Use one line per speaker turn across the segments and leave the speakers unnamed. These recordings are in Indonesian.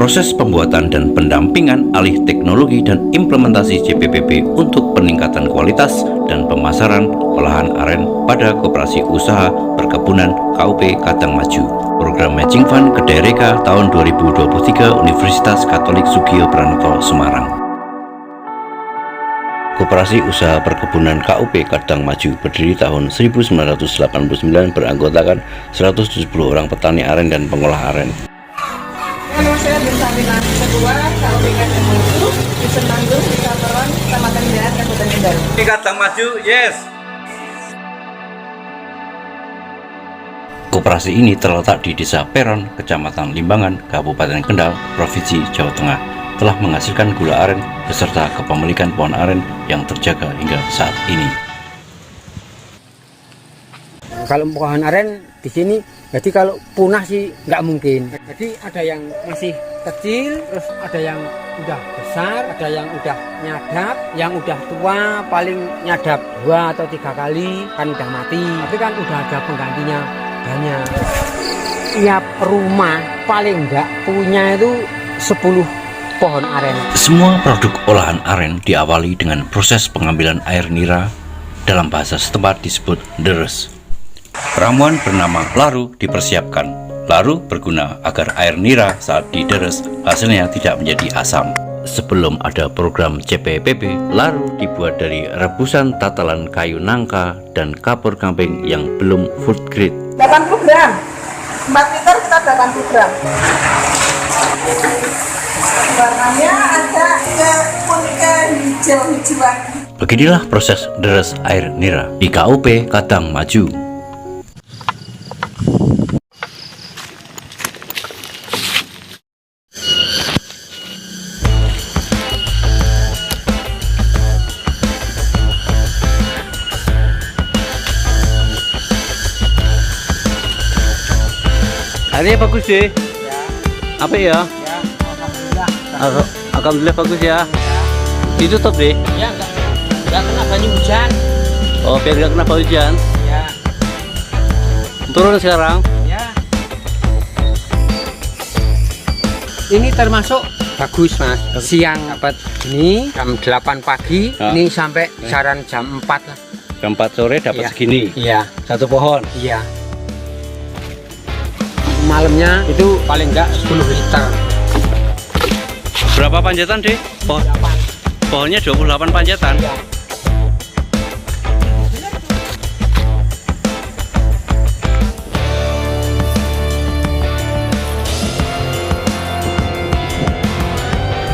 proses pembuatan dan pendampingan alih teknologi dan implementasi JPPP untuk peningkatan kualitas dan pemasaran olahan aren pada Koperasi Usaha Perkebunan KUP Kadang Maju. Program Matching Fund Kedereka tahun 2023 Universitas Katolik Sugio Pranoto Semarang. Koperasi Usaha Perkebunan KUP Kadang Maju berdiri tahun 1989, beranggotakan 170 orang petani aren dan pengolah aren.
Nama saya Bersamina Kedua, KUP Kadang Maju, di Semanggung, di Kaperon, Kecamatan Jahat, Kabupaten Kendal.
Di Kadang Maju, yes! Koperasi ini terletak di Desa Peron, Kecamatan Limbangan, Kabupaten Kendal, Provinsi Jawa Tengah, telah menghasilkan gula aren beserta kepemilikan pohon aren yang terjaga hingga saat ini.
Kalau pohon aren di sini, jadi kalau punah sih nggak mungkin. Jadi ada yang masih kecil, terus ada yang udah besar, ada yang udah nyadap, yang udah tua paling nyadap 2 atau 3 kali kan udah mati. Tapi kan udah ada penggantinya banyak. Tiap rumah paling nggak punya itu 10 pohon aren.
Semua produk olahan aren diawali dengan proses pengambilan air nira, dalam bahasa setempat disebut deres. Ramuan bernama laru dipersiapkan. Laru berguna agar air nira saat dideres hasilnya tidak menjadi asam. Sebelum ada program JPPP, laru dibuat dari rebusan tatalan kayu nangka dan kapur kambing yang belum food grade.
80 gram, 4 liter kita 80 gram. Warnanya agak ke hijau-hijauan.
Beginilah proses deres air nira di KUP Kadang Maju. Hari bagus deh.
Ya,
Apa ya?
ya, alhamdulillah.
Alhamdulillah bagus ya. Ditutup deh.
Ya nggak kena banyu hujan.
Oh, biar nggak kena hujan.
Ya,
Turun sekarang.
ya. Ini termasuk bagus mas. Siang dapat ini jam 8 pagi,
Ya.
ini sampai kisaran jam 4 lah.
Jam 4 sore dapat
Iya.
segini.
Iya,
Satu pohon.
iya. Malamnya itu paling enggak 10 liter.
Berapa panjatan deh? Pohonnya 28 panjatan.
Iya.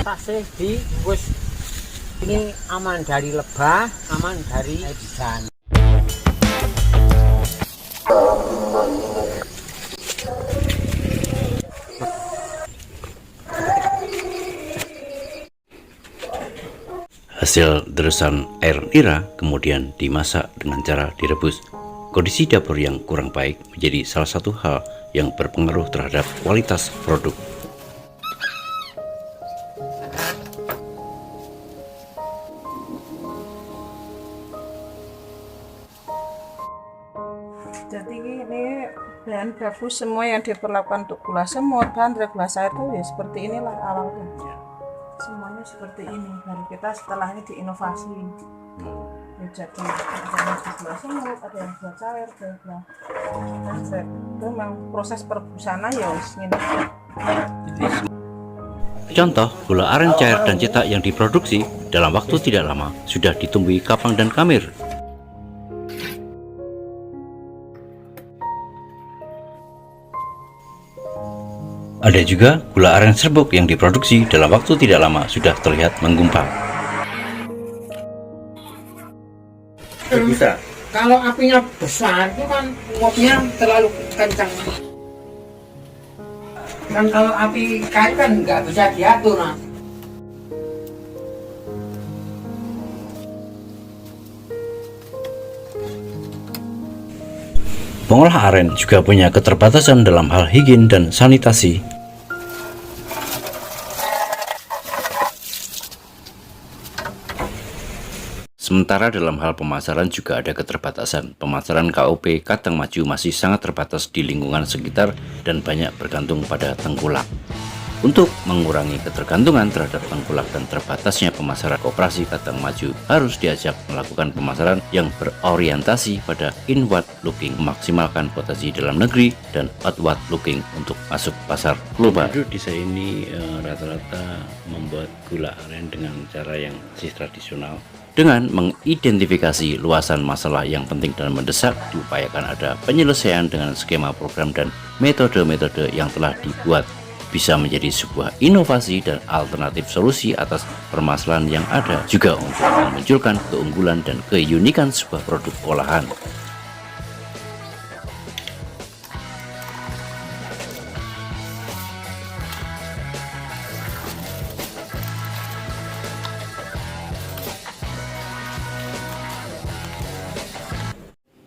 Tasih dibungkus. Ini aman dari lebah, aman dari hujan.
Hasil deresan air nira kemudian dimasak dengan cara direbus. Kondisi dapur yang kurang baik menjadi salah satu hal yang berpengaruh terhadap kualitas produk.
Jadi ini bahan baku semua yang diperlakukan untuk gula semut, bahan regulasi air itu ya seperti inilah awalnya. Semuanya seperti ini. Baru kita setelah ini diinovasi. Ya, jadi ada yang gula semut, ada yang gula cair, ada yang gula kacang. Itu memang proses perebusan ya ini.
Contoh, gula aren cair dan cetak yang diproduksi dalam waktu tidak lama sudah ditumbuhi kapang dan kamir. Ada juga gula aren serbuk yang diproduksi dalam waktu tidak lama sudah terlihat menggumpal.
Bisa. Kalau apinya besar itu kan uapnya terlalu kencang. Dan kalau api kayu kan nggak bisa diatur. Nah.
Pengolah aren juga punya keterbatasan dalam hal higien dan sanitasi. Sementara dalam hal pemasaran juga ada keterbatasan. Pemasaran KUP Kadang Maju masih sangat terbatas di lingkungan sekitar dan banyak bergantung pada tengkulak. Untuk mengurangi ketergantungan terhadap tengkulak dan terbatasnya pemasaran, koperasi Kacang Maju harus diajak melakukan pemasaran yang berorientasi pada inward looking, memaksimalkan potensi dalam negeri, dan outward looking untuk masuk pasar global. Di desa ini rata-rata membuat gula aren dengan cara yang masih tradisional. Dengan mengidentifikasi luasan masalah yang penting dan mendesak, diupayakan ada penyelesaian dengan skema program dan metode-metode yang telah dibuat, bisa menjadi sebuah inovasi dan alternatif solusi atas permasalahan yang ada, juga untuk memunculkan keunggulan dan keunikan sebuah produk olahan.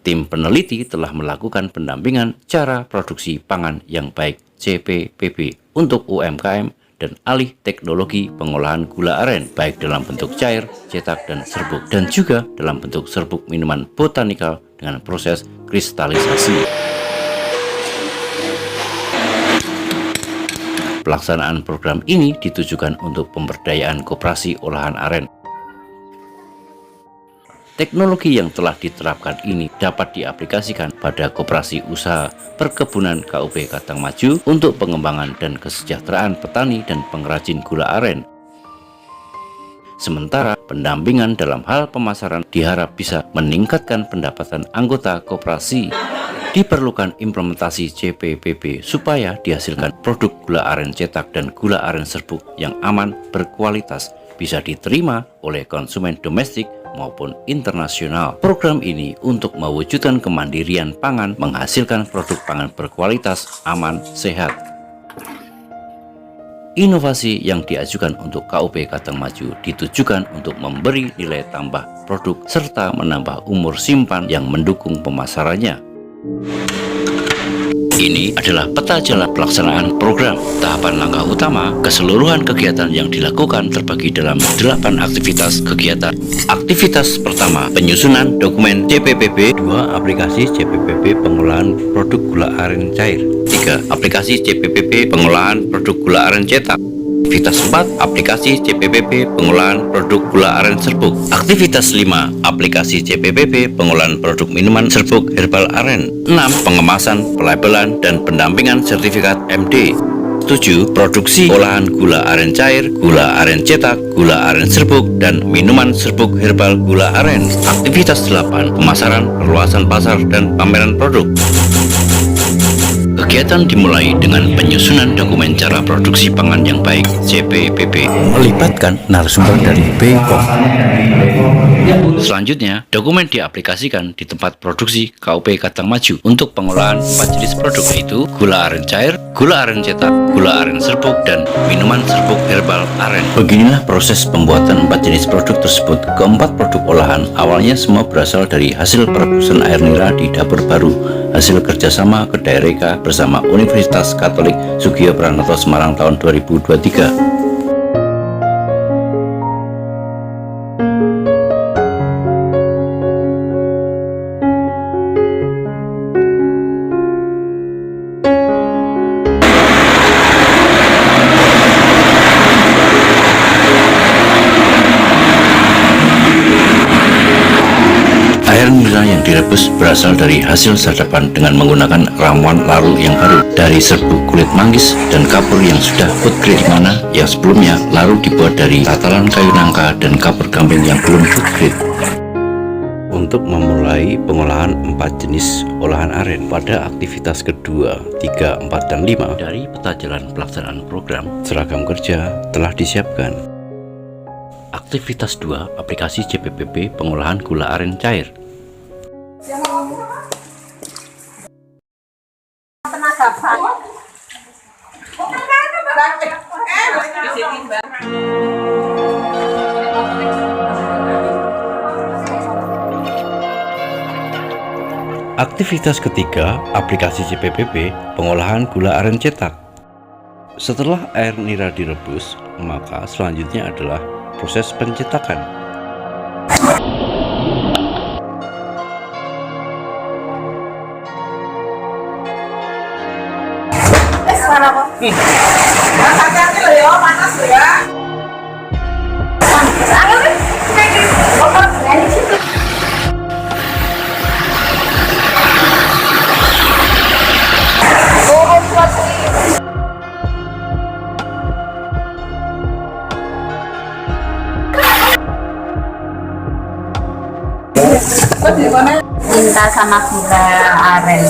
Tim peneliti telah melakukan pendampingan cara produksi pangan yang baik CPPB untuk UMKM dan alih teknologi pengolahan gula aren, baik dalam bentuk cair, cetak, dan serbuk, dan juga dalam bentuk serbuk minuman botanikal dengan proses kristalisasi. Pelaksanaan program ini ditujukan untuk pemberdayaan koperasi olahan aren. Teknologi yang telah diterapkan ini dapat diaplikasikan pada koperasi usaha perkebunan KUP Kacang Maju untuk pengembangan dan kesejahteraan petani dan pengrajin gula aren. Sementara pendampingan dalam hal pemasaran diharap bisa meningkatkan pendapatan anggota koperasi. Diperlukan implementasi CPPB supaya dihasilkan produk gula aren cetak dan gula aren serbuk yang aman, berkualitas, bisa diterima oleh konsumen domestik maupun internasional. Program ini untuk mewujudkan kemandirian pangan, menghasilkan produk pangan berkualitas, aman, sehat. Inovasi yang diajukan untuk KUP Kacang Maju ditujukan untuk memberi nilai tambah produk serta menambah umur simpan yang mendukung pemasarannya. Ini adalah peta jalan pelaksanaan program. Tahapan langkah utama, keseluruhan kegiatan yang dilakukan terbagi dalam 8 aktivitas kegiatan. Aktivitas pertama, penyusunan dokumen CPPB. 2. Aplikasi CPPB pengolahan produk gula aren cair. 3. Aplikasi CPPB pengolahan produk gula aren cetak. Aktivitas 4, aplikasi CPPB pengolahan produk gula aren serbuk. Aktivitas 5, aplikasi CPPB pengolahan produk minuman serbuk herbal aren. 6, pengemasan, pelabelan, dan pendampingan sertifikat MD. 7. Produksi olahan gula aren cair, gula aren cetak, gula aren serbuk, dan minuman serbuk herbal gula aren. Aktivitas 8, pemasaran, perluasan pasar, dan pameran produk. Kegiatan dimulai dengan penyusunan dokumen cara produksi pangan yang baik CPPB, melibatkan narasumber dari BPOM. Selanjutnya, dokumen diaplikasikan di tempat produksi KUP Kacang Maju untuk pengolahan 4 jenis produk, yaitu gula aren cair, gula aren cetak, gula aren serbuk, dan minuman serbuk herbal aren. Beginilah proses pembuatan 4 jenis produk tersebut. Keempat produk olahan awalnya semua berasal dari hasil perebusan air nira di dapur baru, hasil kerjasama Kedai Reka bersama Universitas Katolik Sugio Pranoto Semarang tahun 2023. Air nira yang direbus berasal dari hasil sadapan dengan menggunakan ramuan laru yang baru dari serbuk kulit manggis dan kapur yang sudah food grade, mana yang sebelumnya laru dibuat dari tatalan kayu nangka dan kapur kambing yang belum food grade. Untuk memulai pengolahan 4 jenis olahan aren pada aktivitas kedua, 3, 4, dan 5 dari peta jalan pelaksanaan program, seragam kerja telah disiapkan. Aktivitas 2, aplikasi CPPB pengolahan gula aren cair. Aktivitas ketiga, aplikasi CPPB pengolahan gula aren cetak. Setelah air nira direbus, maka selanjutnya adalah proses pencetakan.
Mana kok? Mas hati-hati loh ya, panas loh ya. Ayo nih, dari situ.
Cinta sama gula aren.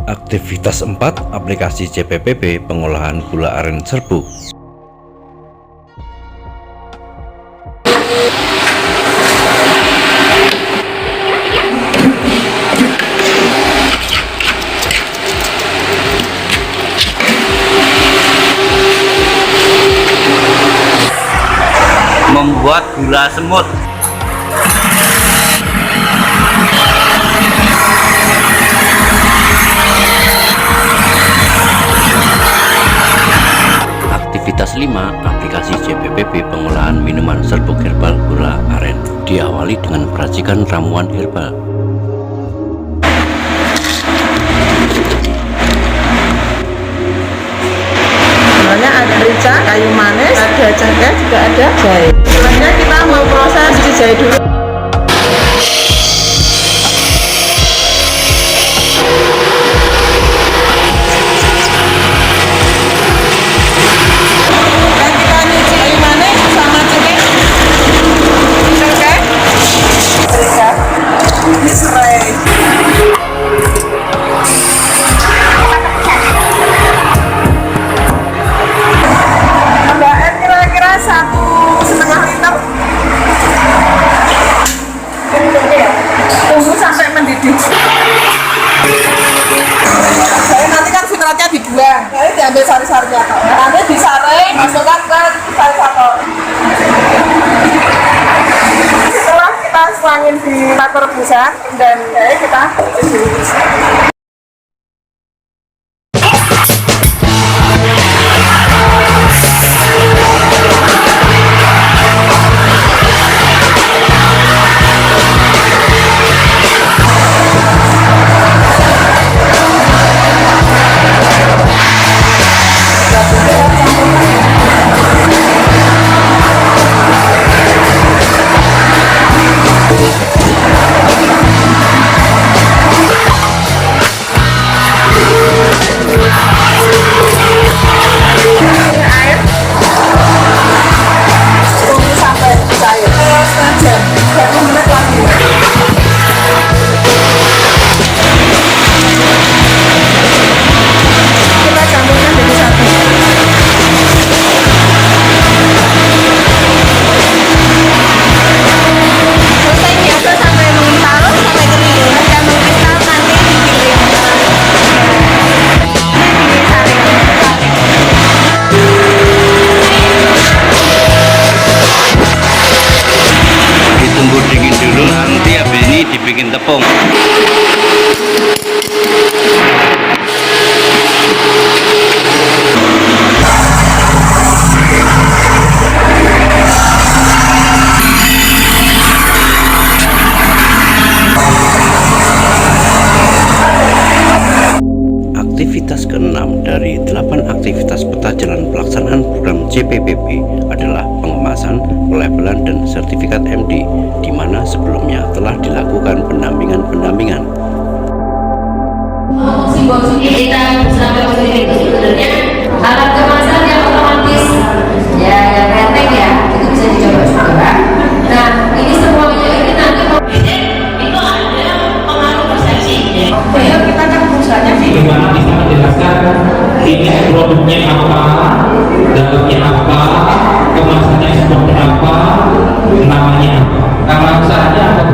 Aktivitas 4, aplikasi CPPB pengolahan gula aren serbuk. Membuat gula semut. Aktivitas 5, aplikasi CPPB pengolahan minuman serbuk herbal gula aren. Diawali dengan peracikan ramuan herbal.
Sebenarnya ada merica, kayu manis, ada jahe, juga ada jahe. Sebenarnya kita mau proses di jahe dulu. Dan kita nyuci kayu manis sama jahe. Oke? Merica. Ini serai. Ada air kira-kira 1,5 liter. Tunggu sampai mendidih. Saya nanti kan sitratnya dibuang, jadi diambil sari-sarinya. Nanti disaring, masukkan ke sari-sari. Setelah kita suangin di batu rebusan dan kita direbus.
Ditunggu dingin dulu, nanti habis ini dibikin tepung. Aktivitas ke-6 dari 8 aktivitas peta jalan pelaksanaan program CPPB adalah pengemasan, pelabelan, dan sertifikat MD, di mana sebelumnya telah dilakukan pendampingan.
Simbol kita bersama itu sebenarnya alat kemasan yang otomatis ya yang reteng ya itu bisa dicoba juga. Nah ini semuanya ini nanti itu ada pengaruh persepsi.
Ayo kita kan perusahaannya
Bagaimana bisa menjelaskan ini produknya apa, dalamnya apa, kemasannya seperti apa, namanya apa, nama usahanya apa.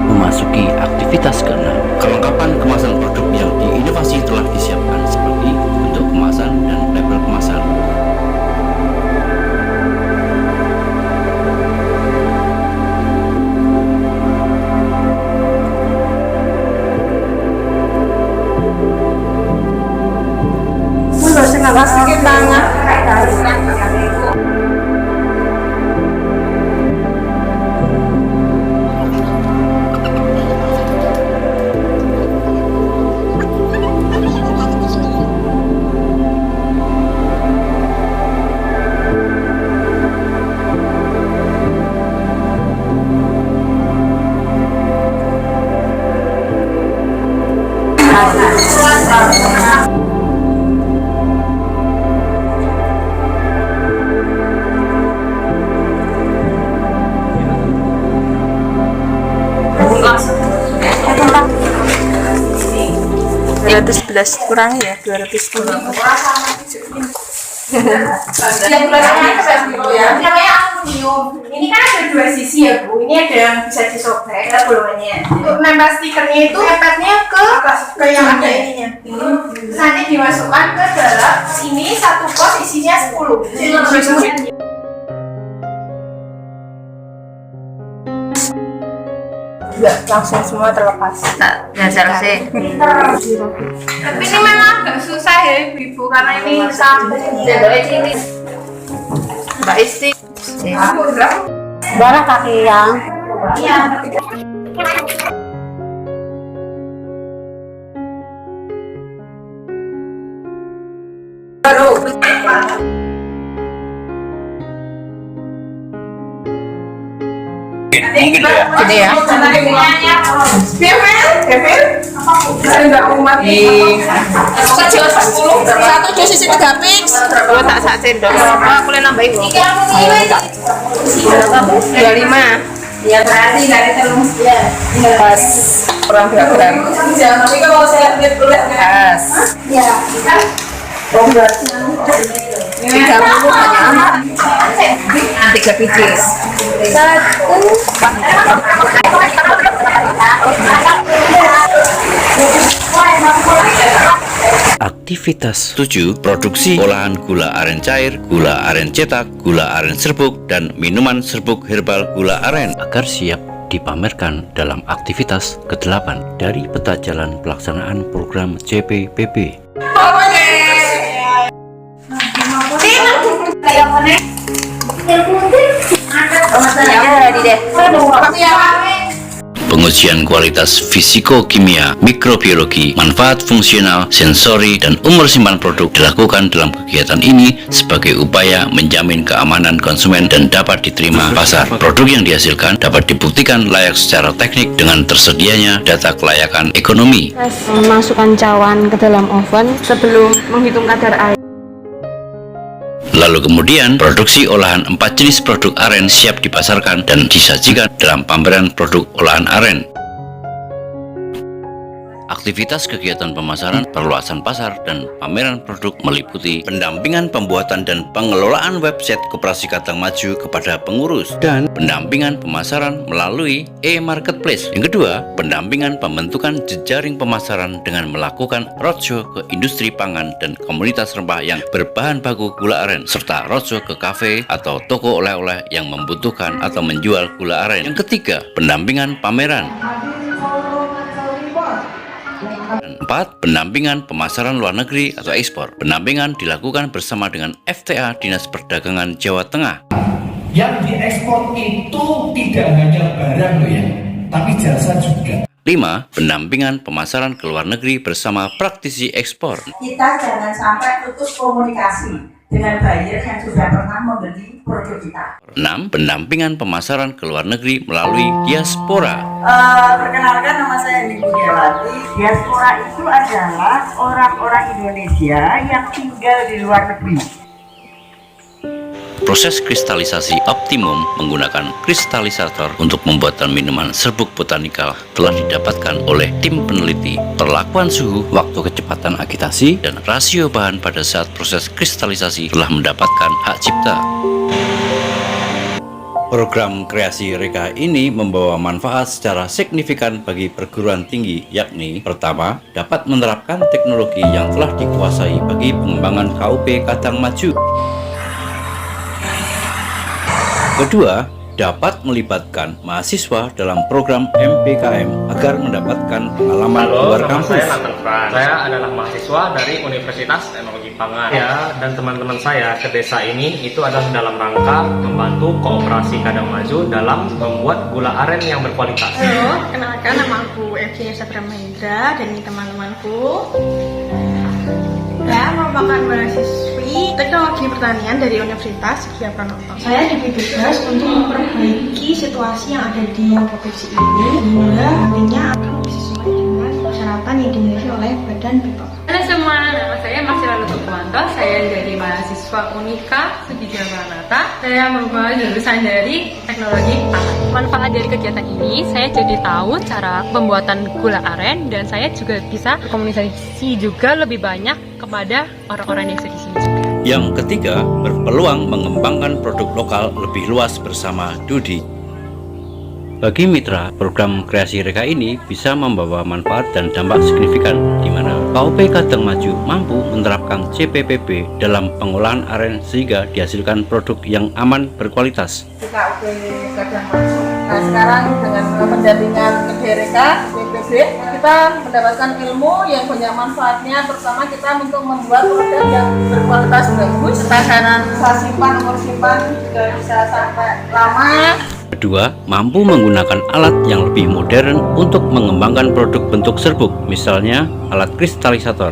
Memasuki aktivitas ke-6, kelengkapan kemasan produk yang diinovasi telah disiapkan seperti bentuk kemasan dan label kemasan.
masukin tangan. 211 kurang ya 210.
Yang namanya aluminium. Ini kan ada dua sisi ya Bu. Ini ada yang bisa disobek bolongannya. Untuk nempel stikernya itu empatnya ke yang ada ininya. Nanti dimasukkan ke dalam ini satu pos isinya 10.
Enggak langsung semua terlepas.
Dasar sih. Tapi ini memang agak susah ya Ibu karena ini sampai ini.
Mbak Isti.
Darah kaki yang
Iya.
Baru.
Mungkin ya.
Gede ya. Kevin. Enggak umat kecil 10. Satu jus isi 3 pix. Oh tak sak sendok. Aku boleh nambahin kok. 25.
Ya berarti dari telung.
Pas kurang 2 gram.
Tapi kalau saya lihat
Pas.
ya.
30 banyak. 3 biji.
Aktivitas 7. Produksi olahan gula aren cair, gula aren cetak, gula aren serbuk, dan minuman serbuk herbal gula aren agar siap dipamerkan dalam aktivitas ke-8 dari peta jalan pelaksanaan program JPPB. Pengujian kualitas fisiko-kimia, mikrobiologi, manfaat fungsional, sensori, dan umur simpan produk dilakukan dalam kegiatan ini sebagai upaya menjamin keamanan konsumen dan dapat diterima pasar. Produk yang dihasilkan dapat dibuktikan layak secara teknik dengan tersedianya data kelayakan ekonomi.
memasukkan cawan ke dalam oven sebelum menghitung kadar air.
Lalu kemudian produksi olahan 4 jenis produk aren siap dipasarkan dan disajikan dalam pameran produk olahan aren. Aktivitas kegiatan pemasaran, perluasan pasar, dan pameran produk meliputi pendampingan pembuatan dan pengelolaan website Koperasi Kadang Maju kepada pengurus, dan pendampingan pemasaran melalui e-marketplace. Yang kedua, pendampingan pembentukan jejaring pemasaran dengan melakukan roadshow ke industri pangan dan komunitas rempah yang berbahan baku gula aren, serta roadshow ke kafe atau toko oleh-oleh yang membutuhkan atau menjual gula aren. Yang ketiga, pendampingan pameran. 4. Pendampingan pemasaran luar negeri atau ekspor. Pendampingan dilakukan bersama dengan FTA Dinas Perdagangan Jawa Tengah.
Yang diekspor itu tidak hanya barang loh ya, tapi jasa juga.
5. Pendampingan pemasaran ke luar negeri bersama praktisi ekspor.
Kita jangan sampai putus komunikasi dengan buyer yang sudah pernah membeli produk kita.
6. Pendampingan pemasaran ke luar negeri melalui diaspora.
Perkenalkan, nama saya Eni Budiawati. Diaspora itu adalah orang-orang Indonesia yang tinggal di luar negeri.
Proses kristalisasi optimum menggunakan kristalisator untuk pembuatan minuman serbuk botanikal telah didapatkan oleh tim peneliti. Perlakuan suhu, waktu kecepatan agitasi, dan rasio bahan pada saat proses kristalisasi telah mendapatkan hak cipta. Program kreasi Reka ini membawa manfaat secara signifikan bagi perguruan tinggi, yakni pertama, dapat menerapkan teknologi yang telah dikuasai bagi pengembangan KUP Kadang Maju. Kedua, dapat melibatkan mahasiswa dalam program MPKM agar mendapatkan pengalaman luar kampus.
Saya Nathan Fran. Saya adalah mahasiswa dari Universitas Teknologi Pangan. Ya, dan teman-teman saya ke desa ini itu adalah dalam rangka membantu Koperasi Kadang Maju dalam membuat gula aren yang berkualitas.
Halo, kenalkan nama aku Evgenia Sabra Mahendra dan ini teman-temanku. Saya merupakan mahasiswi Teknologi Pertanian dari Universitas Gia Pranoto. Saya diberi tugas untuk memperbaiki situasi yang ada di provinsi ini hingga nantinya akan sesuai dengan persyaratan yang dimiliki oleh Badan PPOK.
Halo semua, nama saya Marsila Lutfi. Saya dari mahasiswa mahasiswa Unika Sugija Pranata. Saya merupakan jurusan dari teknologi pangan.
Manfaat dari kegiatan ini, saya jadi tahu cara pembuatan gula aren dan saya juga bisa berkomunikasi juga lebih banyak kepada orang-orang yang di sini juga.
Yang ketiga, berpeluang mengembangkan produk lokal lebih luas bersama Dudi. Bagi mitra, program Kreasi Reka ini bisa membawa manfaat dan dampak signifikan, di mana KUP Kadang Maju mampu menerapkan CPPB dalam pengolahan aren sehingga dihasilkan produk yang aman berkualitas.
KUP Kadang Maju. Nah sekarang dengan pendampingan KDRK, CPPB, kita mendapatkan ilmu yang banyak manfaatnya, terutama kita untuk membuat produk yang berkualitas bagus, ketahanan simpan, umur simpan juga bisa sampai lama.
Kedua, mampu menggunakan alat yang lebih modern untuk mengembangkan produk bentuk serbuk, misalnya alat kristalisator.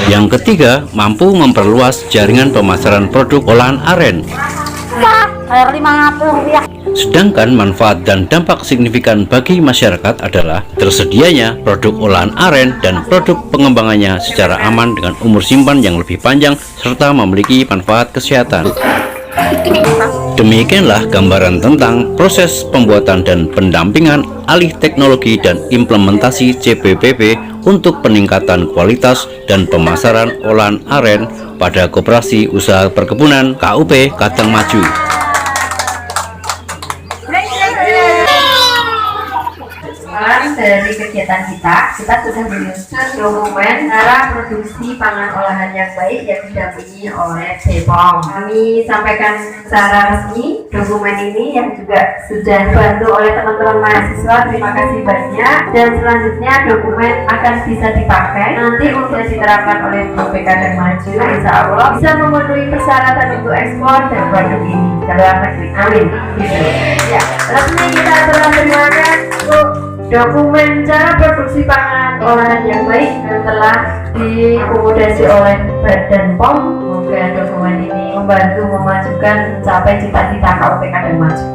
Yang ketiga, mampu memperluas jaringan pemasaran produk olahan aren. Sedangkan manfaat dan dampak signifikan bagi masyarakat adalah tersedianya produk olahan aren dan produk pengembangannya secara aman dengan umur simpan yang lebih panjang serta memiliki manfaat kesehatan. Demikianlah gambaran tentang proses pembuatan dan pendampingan alih teknologi dan implementasi CPPB untuk peningkatan kualitas dan pemasaran olahan aren pada Koperasi Usaha Perkebunan KUP Kadang Maju.
Dari kegiatan kita sudah menyusun dokumen cara produksi pangan olahan yang baik yang didampingi oleh BPOM. Kami sampaikan secara resmi dokumen ini yang juga sudah dibantu oleh teman-teman mahasiswa. Terima kasih banyak. Dan selanjutnya dokumen akan bisa dipakai nanti untuk diterapkan oleh KUP Kadang Maju. Insya Allah bisa memenuhi persyaratan untuk ekspor dan produk ini ke luar negeri. Amin. Gitu. Ya, resmi kita telah terima untuk dokumen cara produksi pangan olahan yang baik dan telah diakomodasi oleh Badan POM. Semoga dokumen ini membantu memajukan mencapai cita-cita KUP Kadang Maju.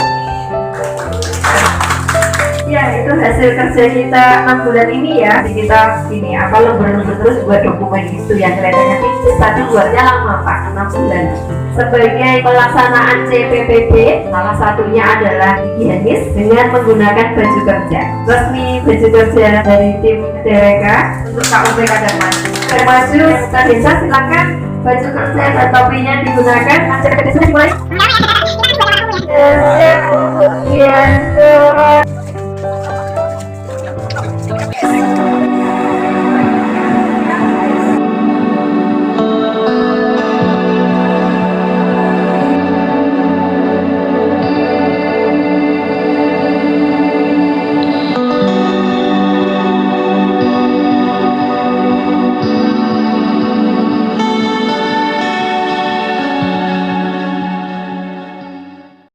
Ya, itu hasil kerja kita 6 bulan ini ya. Jadi kita ini lembur-lembur terus buat dokumen itu yang kelihatannya tipis tapi buatnya lama Pak, 6 bulan. Sebagai pelaksanaan CPPB, salah satunya adalah higienis dengan menggunakan baju kerja. Resmi baju kerja dari tim DRK untuk KUP Kadang Maju. Kadang Maju, Kak Desa silakan baju kerja dan topinya digunakan. Acara Kak Desa dimulai.